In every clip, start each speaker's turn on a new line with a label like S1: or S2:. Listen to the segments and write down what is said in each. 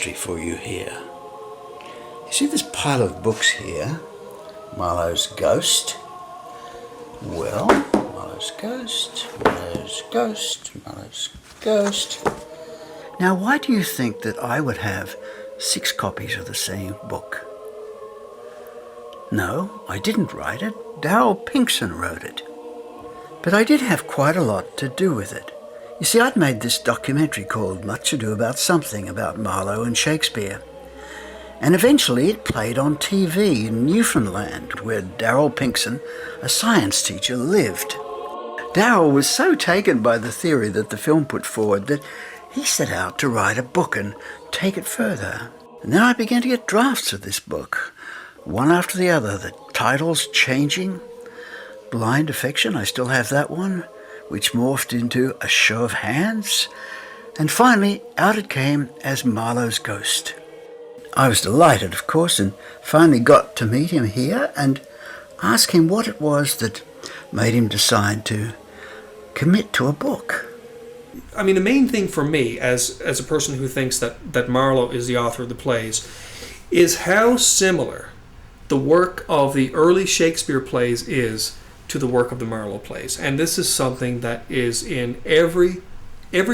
S1: mystery for you here. You see this pile of books here? Marlowe's Ghost. Well, Marlowe's Ghost, Marlowe's Ghost, Marlowe's Ghost. Now, why do you think that I would have 6 copies of the same book? No, I didn't write it. Daryl Pinksen wrote it. But I did have quite a lot to do with it. You see, I'd made this documentary called Much Ado About Something about Marlowe and Shakespeare. And eventually it played on TV in Newfoundland, where Daryl Pinksen, a science teacher, lived. Daryl was so taken by the theory that the film put forward that he set out to write a book and take it further. And then I began to get drafts of this book, one after the other, the titles changing. Blind Affection, I still have that one, which morphed into A Show of Hands. And finally, out it came as Marlowe's Ghost. I was delighted, of course, and finally got to meet him here and ask him what it was that made him decide to commit to a book.
S2: I mean, the main thing for me, as a person who thinks that Marlowe is the author of the plays, is how similar the work of the early Shakespeare plays is to the work of the Marlowe plays. And this is something that is in every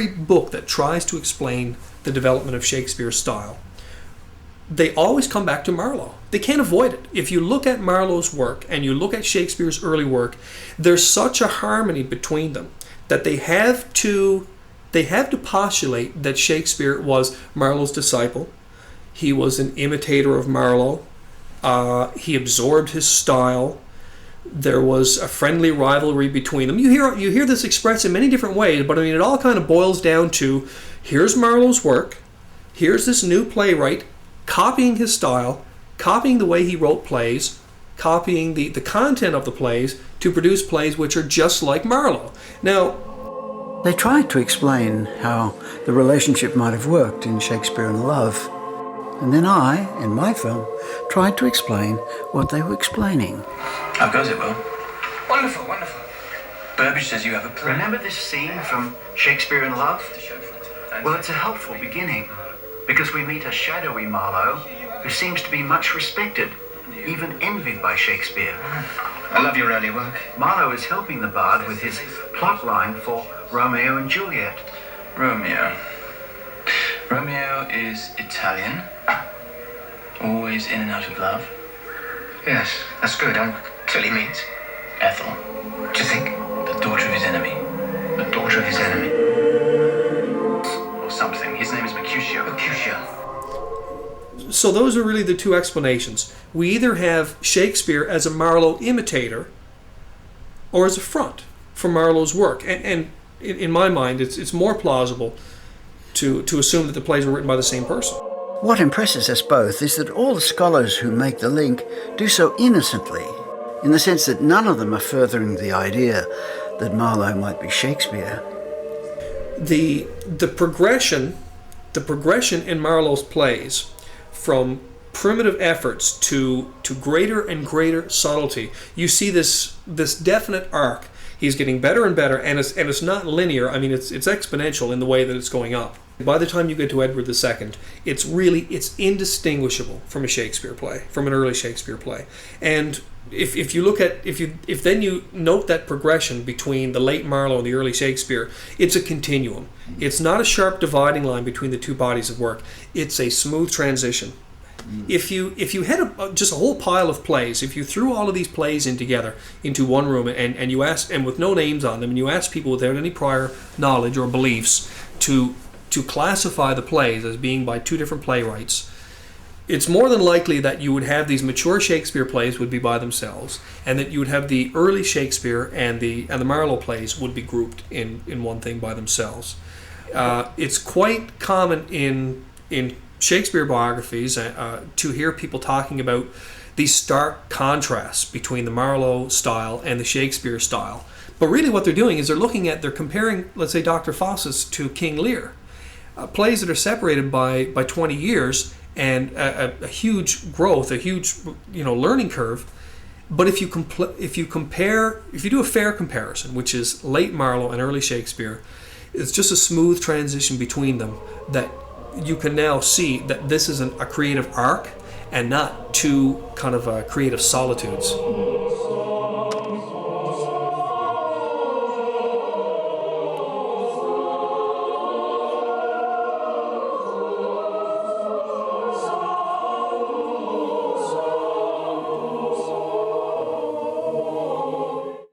S2: book that tries to explain the development of Shakespeare's style. They always come back to Marlowe. They can't avoid it. If you look at Marlowe's work and you look at Shakespeare's early work, there's such a harmony between them that they have to postulate that Shakespeare was Marlowe's disciple. He was an imitator of Marlowe. He absorbed his style. There was a friendly rivalry between them. You hear this expressed in many different ways, but I mean, it all kind of boils down to, here's Marlowe's work, here's this new playwright copying his style, copying the way he wrote plays, copying the content of the plays to produce plays which are just like Marlowe. Now,
S1: they tried to explain how the relationship might have worked in Shakespeare in Love. And then I, in my film, tried to explain what they were explaining.
S3: How goes it, Will? Wonderful, wonderful. Burbage says you have a plan.
S4: Remember this scene from Shakespeare in Love? Well, it's a helpful beginning, because we meet a shadowy Marlowe who seems to be much respected, even envied by Shakespeare.
S3: I love your early work.
S4: Marlowe is helping the bard with his plot line for Romeo and Juliet.
S3: Romeo is Italian, always in and out of love.
S4: Yes, that's good. Till he meets
S3: Ethel,
S4: do you think?
S3: the daughter of his enemy,
S4: The daughter of his enemy.
S3: or something. His name is Mercutio.
S2: so those are really the two explanations. We either have Shakespeare as a Marlowe imitator or as a front for Marlowe's work. And in my mind, it's more plausible to assume that the plays were written by the same person.
S1: What impresses us both is that all the scholars who make the link do so innocently, in the sense that none of them are furthering the idea that Marlowe might be Shakespeare.
S2: The progression in Marlowe's plays from primitive efforts to greater and greater subtlety. You see this definite arc. He's getting better and better, and it's not linear. I mean, it's exponential in the way that it's going up. By the time you get to Edward II, it's indistinguishable from a Shakespeare play, from an early Shakespeare play. And if then you note that progression between the late Marlowe and the early Shakespeare, it's a continuum. It's not a sharp dividing line between the two bodies of work. It's a smooth transition. If you had just a whole pile of plays, if you threw all of these plays in together into one room and you asked, and with no names on them, and you asked people without any prior knowledge or beliefs to classify the plays as being by two different playwrights, it's more than likely that you would have these mature Shakespeare plays would be by themselves, and that you would have the early Shakespeare and the Marlowe plays would be grouped in one thing by themselves. It's quite common in Shakespeare biographies to hear people talking about these stark contrasts between the Marlowe style and the Shakespeare style. But really what they're doing is they're comparing, let's say, Dr. Faustus to King Lear. Plays that are separated by 20 years and a huge growth, a huge learning curve. But if you do a fair comparison, which is late Marlowe and early Shakespeare, it's just a smooth transition between them that you can now see that this is a creative arc and not two kind of creative solitudes.